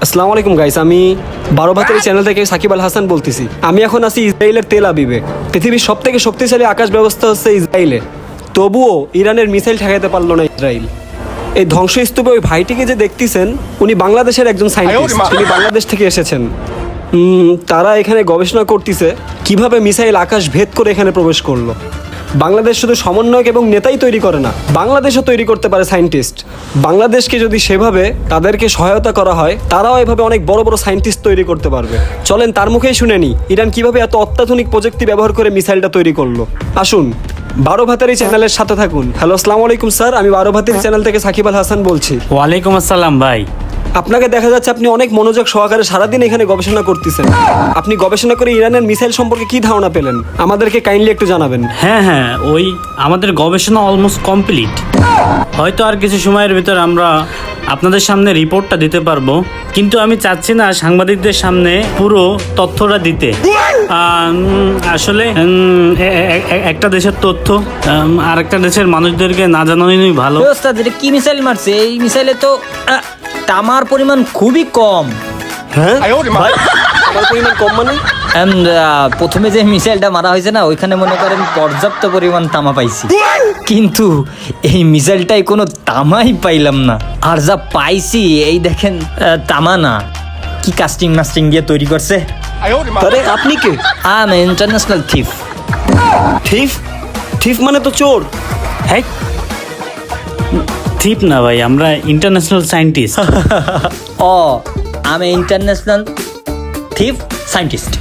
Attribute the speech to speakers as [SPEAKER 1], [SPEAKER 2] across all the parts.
[SPEAKER 1] আসসালামু আলাইকুম গাইস, আমি 12 ভাতের চ্যানেল থেকে সাকিব আল হাসান বলতেছি। আমি এখন আছি ইসরায়েলের তেল আবিবে। পৃথিবীর সবথেকে শক্তিশালী আকাশ ব্যবস্থা হচ্ছে ইসরায়েলে, তবুও ইরানের মিসাইল ঠেকাইতে পারলো না ইসরায়েল। এই ধ্বংসস্তূপে ওই ভাইটিকে যে দেখতেছেন, উনি বাংলাদেশের একজন সায়েন্টিস্ট, উনি বাংলাদেশ থেকে এসেছেন। তারা এখানে গবেষণা করতেছে কিভাবে মিসাইল আকাশ ভেদ করে এখানে প্রবেশ করলো। বাংলাদেশ শুধু সমন্বয়ক এবং নেতাই তৈরি করে না, বাংলাদেশও তৈরি করতে পারে সায়েন্টিস্ট। বাংলাদেশকে যদি সেভাবে তাদেরকে সহায়তা করা হয়, তারাও এভাবে অনেক বড় বড় সায়েন্টিস্ট তৈরি করতে পারবে। চলেন তার মুখেই শুনে নি ইরান কিভাবে এত অত্যাধুনিক প্রযুক্তি ব্যবহার করে মিসাইলটা তৈরি করলো। আসুন 12 ভাতের এই চ্যানেলের সাথে থাকুন। হ্যালো, আসসালামু আলাইকুম স্যার, আমি 12 ভাতের চ্যানেল থেকে সাকিব আল হাসান বলছি।
[SPEAKER 2] ওয়ালাইকুম আসসালাম ভাই।
[SPEAKER 1] আপনাকে দেখা যাচ্ছে আপনি অনেক মনোযোগ সহকারে সারাদিন এখানে গবেষণা করতেছেন। আপনি গবেষণা করে ইরানের মিসাইল সম্পর্কে কি ধারণা পেলেন, আমাদেরকে কাইন্ডলি একটু জানাবেন।
[SPEAKER 2] হ্যাঁ, ওই আমাদের গবেষণা অলমোস্ট কমপ্লিট। হয়তো আর কিছু সময়ের ভিতর আমরা আপনাদের সামনে রিপোর্টটা দিতে পারবো, কিন্তু আমি চাচ্ছি না সাংবাদিকদের সামনে পুরো তথ্যটা দিতে। আসলে একটা দেশের তথ্য আর একটা দেশের মানুষদেরকে না জানানোই ভালো।
[SPEAKER 3] ওস্তাদ, এটা কি মিসাইল মারছে? এই মিসাইলে তো তামার পরিমাণ খুবই কম।
[SPEAKER 1] হ্যাঁ ভাই, আমার পরিমাণ কম মানে?
[SPEAKER 3] প্রথমে যে মিসাইলটা মারা হয়েছে না, ওইখানে মনে করেন পর্যাপ্ত পরিমাণ তামা পাইছি, কিন্তু এই মিসাইলটাই কোনো তামাই পাইলাম না। আর যা পাইছি এই দেখেন, তামা না, কি কাস্টিং মাস্টিং দিয়ে তৈরি করছে।
[SPEAKER 1] আরে আপনি কে?
[SPEAKER 3] আমি ইন্টারন্যাশনাল থিফ।
[SPEAKER 1] থিফ? থিফ মানে তো চোর।
[SPEAKER 2] হ্যাঁ, ঠিক না ভাই, আমরা ইন্টারন্যাশনাল সায়েন্টিস্ট।
[SPEAKER 3] ও, আমি ইন্টারন্যাশনাল থিফ সায়েন্টিস্ট।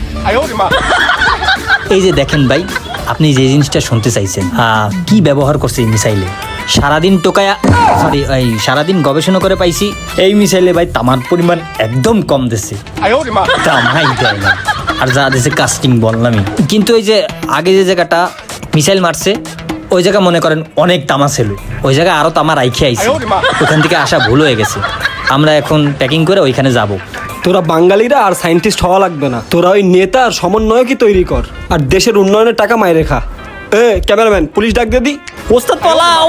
[SPEAKER 3] এই যে দেখেন ভাই, আপনি যে জিনিসটা শুনতে চাইছেন, কি ব্যবহার করছে এই মিসাইলে। সারাদিন সারাদিন গবেষণা করে পাইছি এই মিসাইলে ভাই তামার পরিমাণ একদম কম দিচ্ছে, তামাই দেয় না। আর যা দিচ্ছে কাস্টিং বললামই, কিন্তু ওই যে আগে যে জায়গাটা মিসাইল মারছে ওই জায়গা মনে করেন অনেক তামা ছিল, ওই জায়গায় আরো তামা রাইখে আইছে, ওখান থেকে আসা ভুল হয়ে গেছে। আমরা এখন প্যাকিং করে ওইখানে যাব।
[SPEAKER 1] তোরা বাঙালিরা আর সায়েন্টিস্ট হওয়া লাগবে না, তোরা ওই নেতা আর সমন্বয়কই তৈরি কর, আর দেশের উন্নয়নের টাকা মাইরে খা। ক্যামেরাম্যান, পুলিশ ডাক দিয়ে দি।
[SPEAKER 3] ওস্তাদ পালাও।